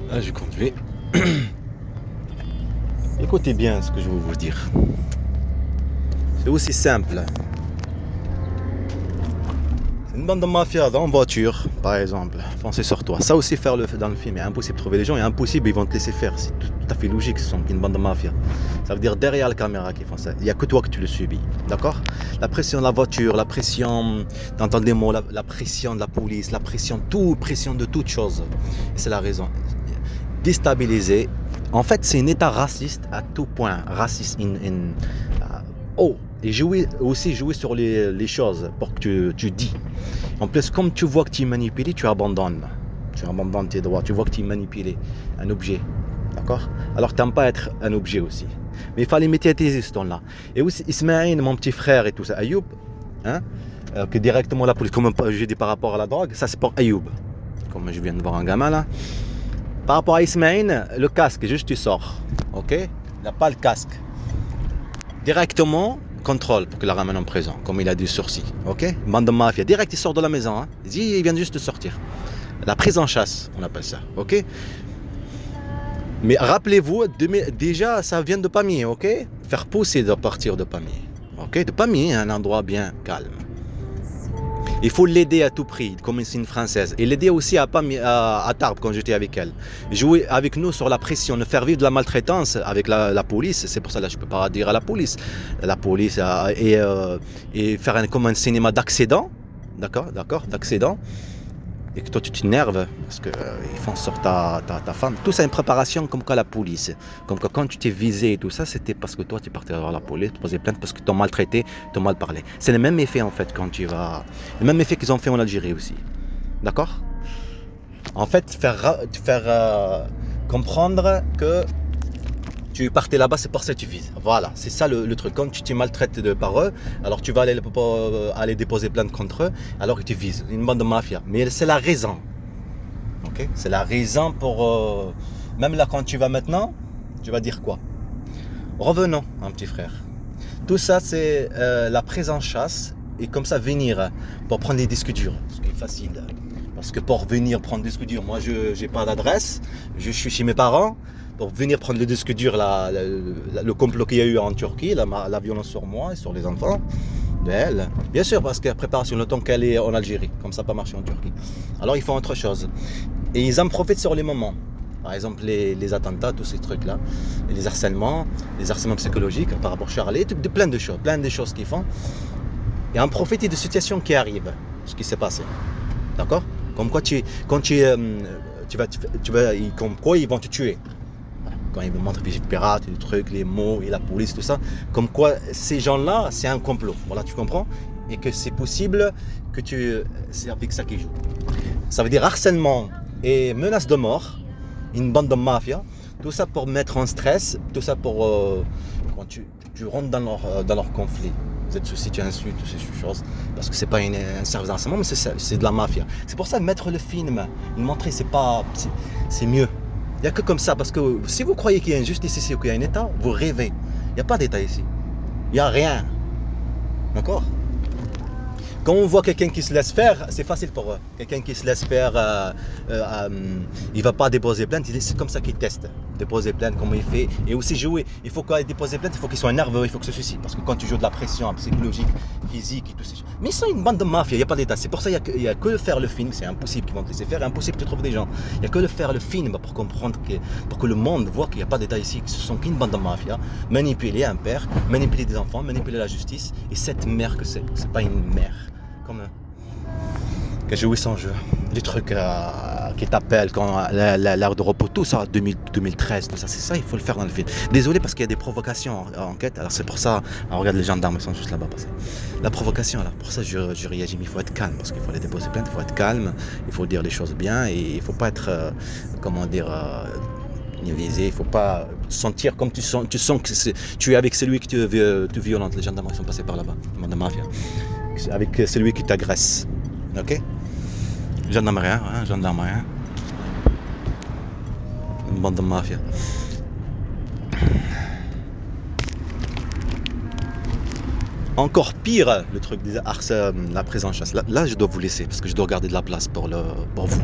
Là, je conduis. Écoutez bien ce que je veux vous dire. C'est aussi simple. C'est une bande de mafia en voiture, par exemple, foncer sur toi. Ça aussi, faire dans le film, il est impossible de trouver les gens, il est impossible, ils vont te laisser faire. C'est tout à fait logique, ce sont une bande de mafia. Ça veut dire derrière la caméra qu'ils font ça. Il n'y a que toi que tu le subis, d'accord? La pression de la voiture, la pression d'entendre les mots, la pression de la police, la pression de toute chose. C'est la raison. Déstabilisé. En fait, c'est un état raciste à tout point. Raciste et jouer sur les choses pour que tu dis. En plus, comme tu vois que tu es manipulé, tu abandonnes. Tu abandonnes tes droits. Tu vois que tu es manipulé. Un objet. D'accord? Alors, tu n'aimes pas être un objet aussi. Mais il fallait médiatiser ce temps-là. Et aussi, Ismaïl, mon petit frère et tout ça, Ayoub, hein, que directement la police, comme j'ai dit par rapport à la drogue, ça c'est pour Ayoub. Comme je viens de voir un gamin là. Par rapport à Ismaïl, le casque, juste tu sors. Ok? Il n'a pas le casque. Directement, contrôle pour qu'il la ramène en prison, comme il a du sursis. Ok? Bande de mafia. Direct, il sort de la maison. Hein. Il vient juste de sortir. La prise en chasse, on appelle ça. Ok? Mais rappelez-vous, déjà, ça vient de Pamiers. Ok? Faire pousser de partir de Pamiers. Ok? De Pamiers, un endroit bien calme. Il faut l'aider à tout prix, comme c'est une Française. Et l'aider aussi à Tarbes quand j'étais avec elle. Jouer avec nous sur la pression, ne faire vivre de la maltraitance avec la police. C'est pour ça que je ne peux pas dire à la police. Et faire comme un cinéma d'accident. D'accord, d'accident. Et que toi tu t'énerves parce qu'ils font sur ta femme. Tout ça est une préparation comme quoi la police. Comme quoi quand tu t'es visé et tout ça, c'était parce que toi tu es parti voir la police, tu posais plainte parce que tu as maltraité, tu as mal parlé. C'est le même effet en fait quand tu vas. Le même effet qu'ils ont fait en Algérie aussi. D'accord? En fait, faire comprendre que tu partais là-bas, c'est pour ça que tu vises. Voilà, c'est ça le truc. Quand tu t'es maltraité par eux, alors tu vas aller déposer plainte contre eux, alors ils te visent. Une bande de mafia. Mais c'est la raison. Ok? C'est la raison pour... Même là, quand tu vas maintenant, tu vas dire quoi? Revenons, mon petit frère. Tout ça, c'est la prise en chasse. Et comme ça, venir pour prendre des disques durs. Ce qui est facile. Parce que pour venir prendre des disques durs, moi, je n'ai pas d'adresse. Je suis chez mes parents. Pour venir prendre le disque dur, le complot qu'il y a eu en Turquie, la violence sur moi et sur les enfants d'elle. Bien sûr, parce que la préparation, le temps qu'elle est en Algérie, comme ça n'a pas marché en Turquie. Alors ils font autre chose. Et ils en profitent sur les moments. Par exemple, les attentats, tous ces trucs-là, les harcèlements psychologiques par rapport à Charlie, plein de choses qu'ils font. Et en profiter de situations qui arrivent, ce qui s'est passé. D'accord? Comme quoi, comme quoi ils vont te tuer. Quand ils me montrent les pirates, les trucs, les mots et la police, tout ça, comme quoi ces gens-là, c'est un complot. Voilà, tu comprends? Et que c'est possible que c'est avec ça qu'ils jouent. Ça veut dire harcèlement et menace de mort, une bande de mafia, tout ça pour mettre en stress, tout ça pour quand tu rentres dans leur conflit. Cette souci, tu insultes, toutes ces choses, parce que c'est pas un service d'harcèlement, mais c'est de la mafia. C'est pour ça que mettre le film, le montrer, c'est mieux. Il n'y a que comme ça, parce que si vous croyez qu'il y a une justice ici ou qu'il y a un État, vous rêvez. Il n'y a pas d'État ici. Il n'y a rien. D'accord? Quand on voit quelqu'un qui se laisse faire, c'est facile pour eux. Quelqu'un qui se laisse faire, il ne va pas déposer plainte, c'est comme ça qu'il teste. Déposer plainte, comment il fait. Et aussi jouer. Il faut qu'il déposer plainte, il faut qu'il soit nerveux, il faut que ce ceci. Parce que quand tu joues de la pression psychologique, physique et tout ça. Mais ils sont une bande de mafia, il n'y a pas d'État. C'est pour ça qu'il n'y a que faire le film. C'est impossible qu'ils vont te laisser faire, impossible que tu trouves des gens. Il n'y a que faire le film pour comprendre, pour que le monde voit qu'il n'y a pas d'État ici. Que ce sont qu'une bande de mafia. Manipuler un père, manipuler des enfants, manipuler la justice. Et cette mère que c'est pas une mère. Comme qui a joué son jeu, les trucs qui t'appellent quand l'heure de repos, tout ça, 2013, tout ça, c'est ça, il faut le faire dans le film. Désolé parce qu'il y a des provocations en quête, alors c'est pour ça, regarde les gendarmes, ils sont juste là-bas passés. La provocation, là, pour ça je réagis, mais il faut être calme, parce qu'il faut les déposer plainte, il faut être calme, il faut dire les choses bien, et il faut pas être, visé, il faut pas sentir comme tu sens que tu es avec celui qui te violente, les gendarmes ils sont passés par là-bas, les de mafia. Avec celui qui t'agresse. Ok? Gendarmerie, hein? Gendarmerie. Une bande de mafia. Encore pire, le truc des la prise en chasse. Là, je dois vous laisser parce que je dois garder de la place pour vous.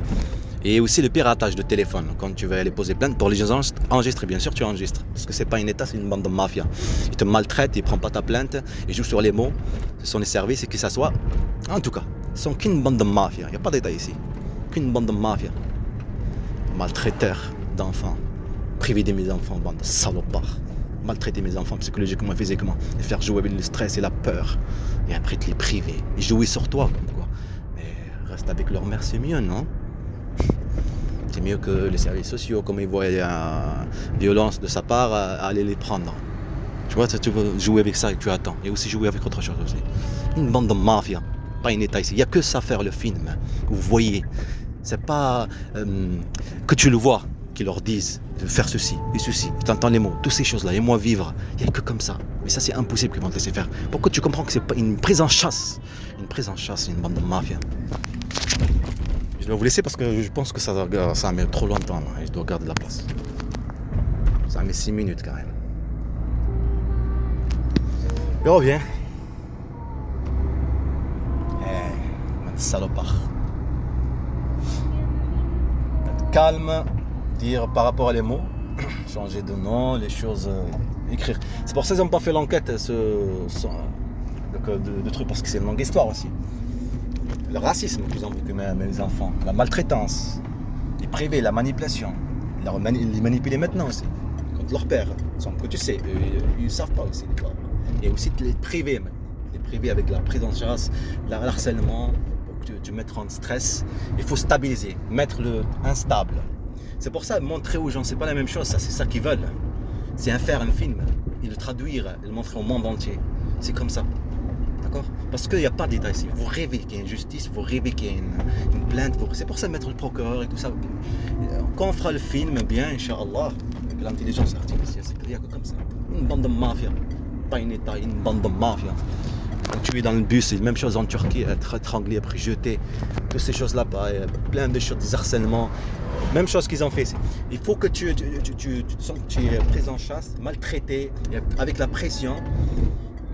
Et aussi le piratage de téléphone. Quand tu vas aller poser plainte, pour les gens enregistrer, bien sûr tu enregistres. Parce que c'est pas un État, c'est une bande de mafia. Ils te maltraitent, ils prennent pas ta plainte, ils jouent sur les mots. Ce sont les services et qui s'assoient. En tout cas, ils sont qu'une bande de mafia. Il n'y a pas d'État ici. Qu'une bande de mafia. Maltraiteurs d'enfants. Priver de mes enfants, bande de salopards. Maltraiter mes enfants psychologiquement, physiquement. Les faire jouer avec le stress et la peur. Et après te les priver. Ils jouent sur toi comme quoi. Mais reste avec leur mère, c'est mieux, non? C'est mieux que les services sociaux, comme ils voient violence de sa part, à aller les prendre. Tu vois, tu veux jouer avec ça et tu attends. Et aussi jouer avec autre chose aussi. Une bande de mafia, pas un État ici. Il n'y a que ça à faire le film. Vous voyez, c'est pas que tu le vois, qu'ils leur disent de faire ceci et ceci. Tu entends les mots, toutes ces choses-là. Et moi vivre, il n'y a que comme ça. Mais ça, c'est impossible qu'ils vont te laisser faire. Pourquoi tu comprends que c'est pas une prise en chasse? Une prise en chasse, c'est une bande de mafia. Je vais vous laisser parce que je pense que ça met trop longtemps et je dois garder la place. Ça met 6 minutes quand même. Je reviens. Salopard. Être calme, dire par rapport à les mots, changer de nom, les choses, écrire. C'est pour ça qu'ils n'ont pas fait l'enquête de trucs, parce que c'est une longue histoire aussi. Le racisme qu'ils ont vécu même les enfants, la maltraitance, les privés, la manipulation, les manipuler maintenant aussi, contre leur père, sans que tu sais, ils ne savent pas aussi les parents. Et aussi les privés maintenant, les privés avec la prise en charge, le harcèlement, pour que tu mettes en stress, il faut stabiliser, mettre le instable. C'est pour ça, montrer aux gens, c'est pas la même chose, ça, c'est ça qu'ils veulent. C'est faire un film, et le traduire, et le montrer au monde entier, c'est comme ça. Parce qu'il n'y a pas d'État ici. Vous rêvez qu'il y ait une justice, vous rêvez qu'il y ait une plainte. C'est pour ça mettre le procureur et tout ça. Quand on fera le film bien, Inch'Allah, avec l'intelligence artificielle, c'est rien que comme ça. Une bande de mafia. Pas un État, une bande de mafia. Quand tu es dans le bus, c'est la même chose en Turquie, être étranglé, après jeté. Toutes ces choses là-bas, plein de choses, des harcèlements. Même chose qu'ils ont fait. Il faut que tu te sens que tu es pris en chasse, maltraité, avec la pression.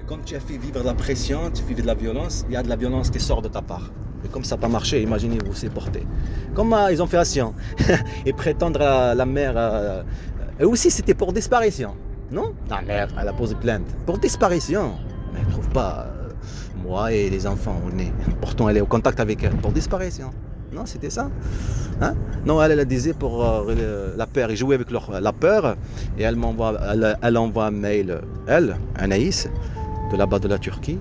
Quand tu as fait vivre la pression, tu fais de la violence, il y a de la violence qui sort de ta part. Et comme ça n'a pas marché, imaginez-vous, c'est porté. Comme ils ont fait à Sion, et prétendre à la mère, et aussi c'était pour disparition, non? La mère, elle a posé plainte, pour disparition. Mais elle ne trouve pas, moi et les enfants, on est, pourtant elle est au contact avec elle, pour disparition. Non, c'était ça, hein? Non, elle disait pour la peur, ils jouaient avec la peur, et elle envoie un mail, Anaïs, de là-bas de la Turquie,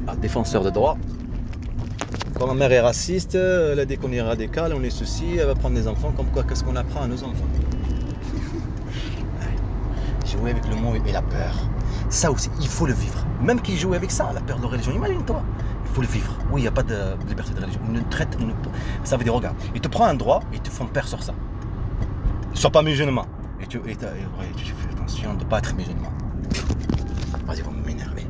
un défenseur de droit. Quand ma mère est raciste, elle a dit qu'on est radical, on est ceci, elle va prendre des enfants, comme quoi, qu'est-ce qu'on apprend à nos enfants? Jouer avec le mot et la peur. Ça aussi, il faut le vivre. Même qu'ils jouent avec ça, la peur de la religion, imagine-toi. Il faut le vivre. Oui, il n'y a pas de liberté de religion. Ça veut dire, regarde, ils te prennent un droit, ils te font peur sur ça. Ne sois pas musulman. Et tu fais attention de ne pas être musulman. Vas-y, vous m'énerver.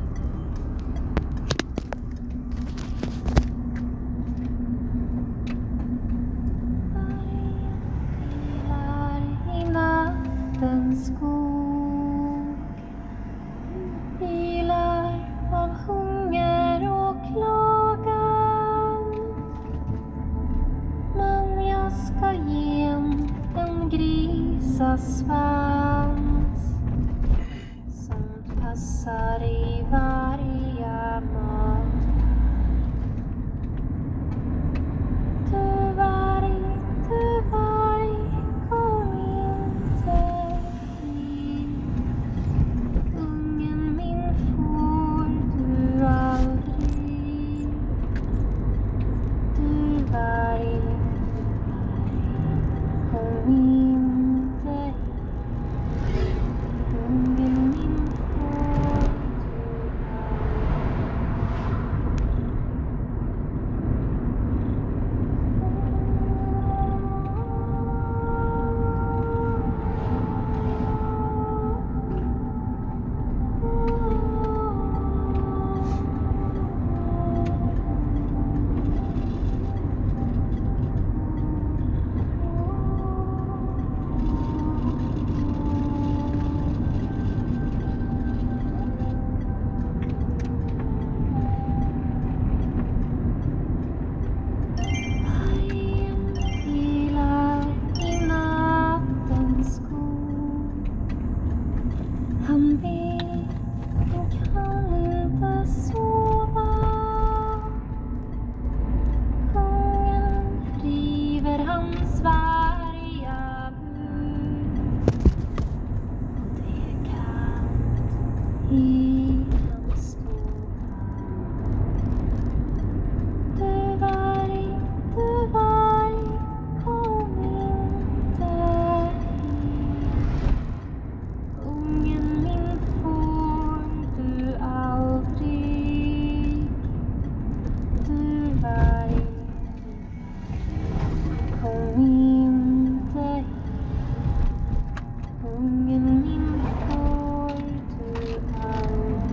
Svans som passar i varje mat. Du varg, kom inte hit. Ungen min får du aldrig. Du varg, kom inte. min dig. Ungen min får du aldrig.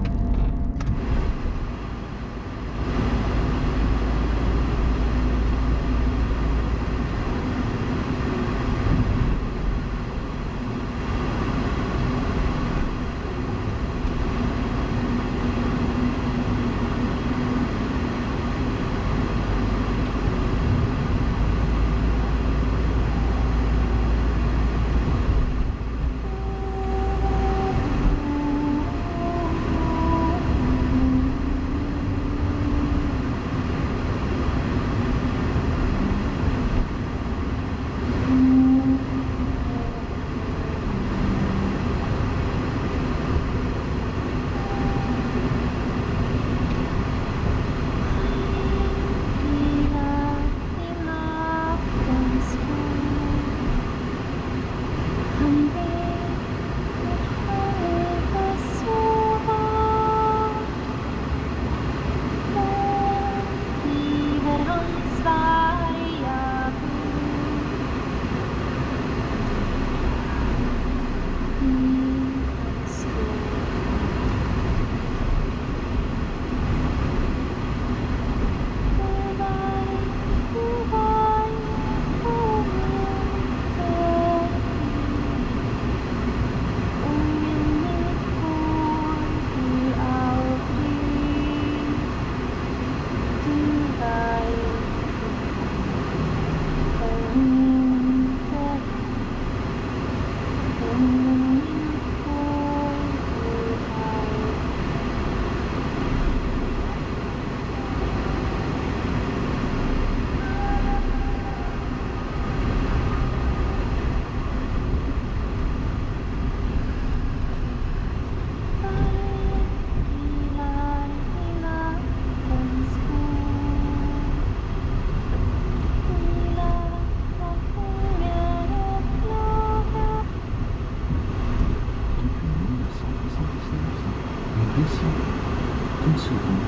Concevons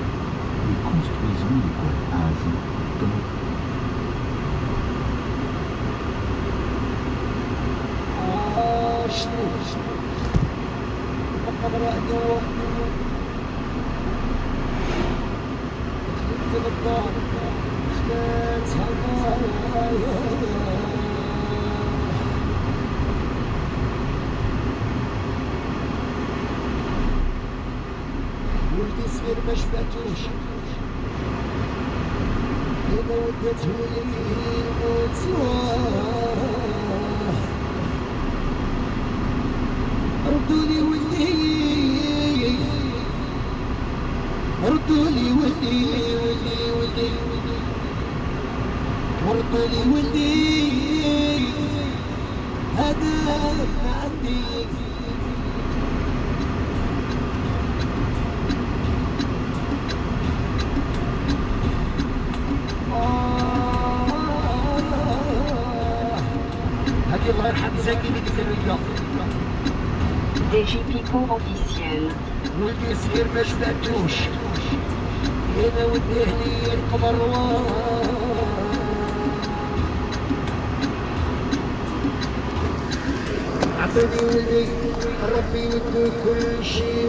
et construisons l'école Asie dans ولدي صغير ما شبعتوش إذا ودته لي الموت ردولي ولدي ردولي ولدي ردولي ولدي هذا ما عندي هذه الله يرحم زكي اللي دير DJ Pico officiel. ولدي صغير ما شبعتوش انا وديه لي القمر عطوني ولدي ربي يدو كل شي